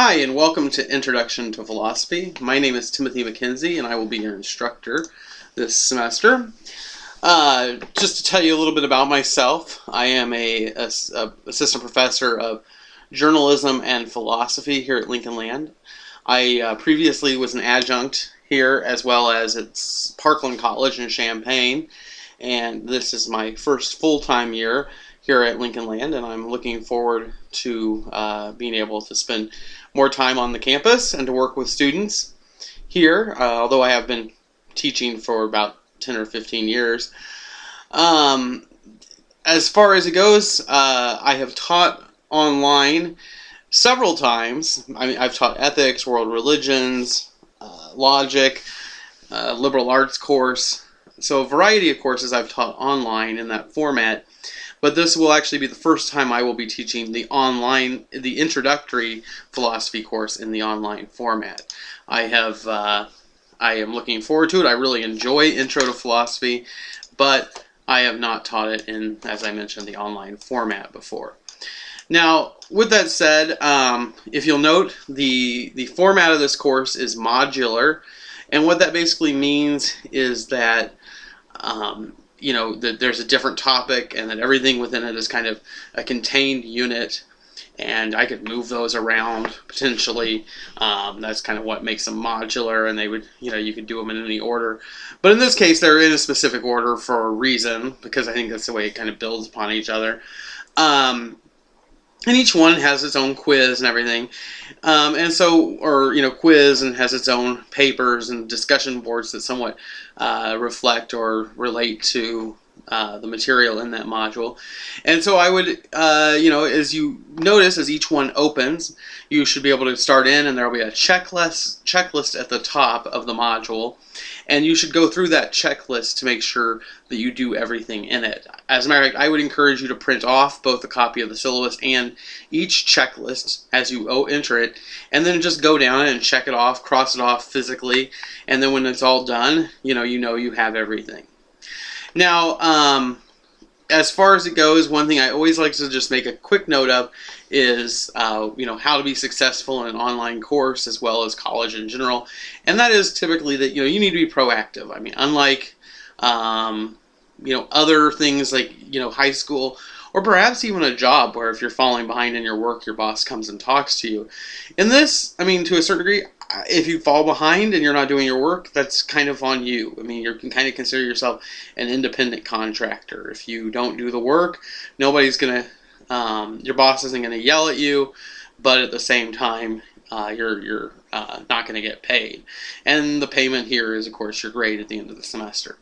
Hi, and welcome to Introduction to Philosophy. My name is Timothy McKenzie, and I will be your instructor this semester. Just to tell you a little bit about myself, I am a assistant professor of journalism and philosophy here at Lincoln Land. I previously was an adjunct here as well as at Parkland College in Champaign, and this is my first full-time year here at Lincoln Land, and I'm looking forward to being able to spend more time on the campus and to work with students here, although I have been teaching for about 10 or 15 years. As far as it goes, I have taught online several times. I've taught ethics, world religions, logic, liberal arts course. So a variety of courses I've taught online in that format. But this will actually be the first time I will be teaching the introductory philosophy course in the online format. I am looking forward to it. I really enjoy Intro to Philosophy, but I have not taught it in, as I mentioned, the online format before. Now, with that said, if you'll note, the format of this course is modular, and what that basically means is that that there's a different topic and that everything within it is kind of a contained unit, and I could move those around potentially. That's kind of what makes them modular, and they would, you could do them in any order. But in this case, they're in a specific order for a reason, because I think that's the way it kind of builds upon each other. And each one has its own quiz and everything. Quiz and has its own papers and discussion boards that somewhat reflect or relate to the material in that module. And so I would, as you notice, as each one opens, you should be able to start in, and there will be a checklist at the top of the module. And you should go through that checklist to make sure that you do everything in it. As a matter of fact, I would encourage you to print off both a copy of the syllabus and each checklist as you enter it, and then just go down and check it off, cross it off physically, and then when it's all done, you know you have everything. Now, as far as it goes, one thing I always like to just make a quick note of is, how to be successful in an online course as well as college in general. And that is typically that, you need to be proactive. I mean, unlike, other things like, high school or perhaps even a job where if you're falling behind in your work, your boss comes and talks to you. In this, to a certain degree, if you fall behind and you're not doing your work, that's kind of on you. You can kind of consider yourself an independent contractor. If you don't do the work, nobody's going to, your boss isn't going to yell at you, but at the same time, you're not going to get paid. And the payment here is, of course, your grade at the end of the semester.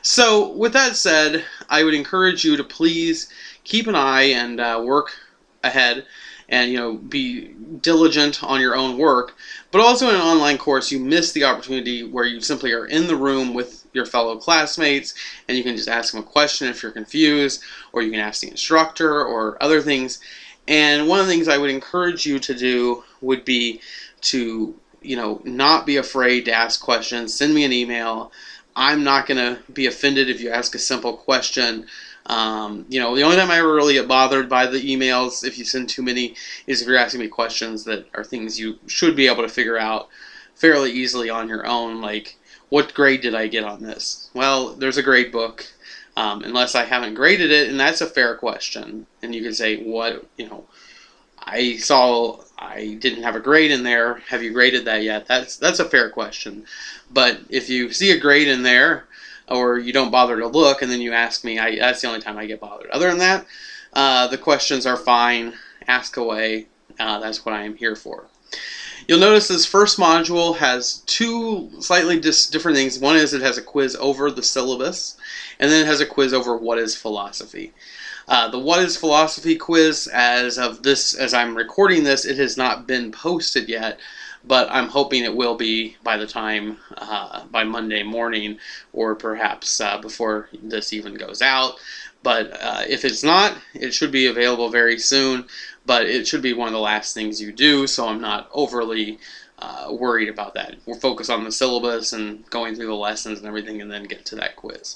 So with that said, I would encourage you to please keep an eye and work ahead and be diligent on your own work. But also in an online course, you miss the opportunity where you simply are in the room with your fellow classmates and you can just ask them a question if you're confused, or you can ask the instructor or other things. And one of the things I would encourage you to do would be to not be afraid to ask questions. Send me an email. I'm not going to be offended if you ask a simple question. The only time I ever really get bothered by the emails, if you send too many, is if you're asking me questions that are things you should be able to figure out fairly easily on your own, like, what grade did I get on this? Well, there's a grade book, unless I haven't graded it, and that's a fair question. And you can say, I saw I didn't have a grade in there. Have you graded that yet? That's a fair question. But if you see a grade in there, or you don't bother to look, and then you ask me, that's the only time I get bothered. Other than that, the questions are fine. Ask away. That's what I am here for. You'll notice this first module has two slightly different things. One is it has a quiz over the syllabus, and then it has a quiz over what is philosophy. The What is Philosophy quiz, as I'm recording this, it has not been posted yet, but I'm hoping it will be by the time, by Monday morning, or perhaps before this even goes out. But if it's not, it should be available very soon, but it should be one of the last things you do, so I'm not overly worried about that. We'll focus on the syllabus and going through the lessons and everything, and then get to that quiz.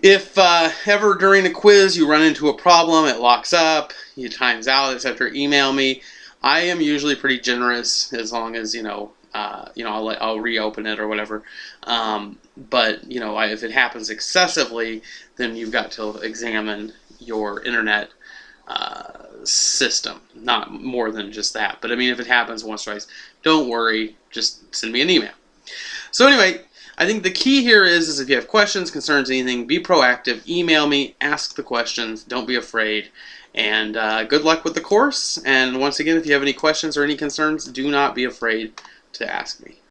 If ever during a quiz you run into a problem, it locks up, you times out, etc., email me. I am usually pretty generous as long as I'll reopen it or whatever. But if it happens excessively, then you've got to examine your internet system. Not more than just that. But I mean, if it happens once or twice, don't worry. Just send me an email. So anyway, I think the key here is if you have questions, concerns, anything, be proactive. Email me, ask the questions. Don't be afraid. And good luck with the course. And once again, if you have any questions or any concerns, do not be afraid to ask me.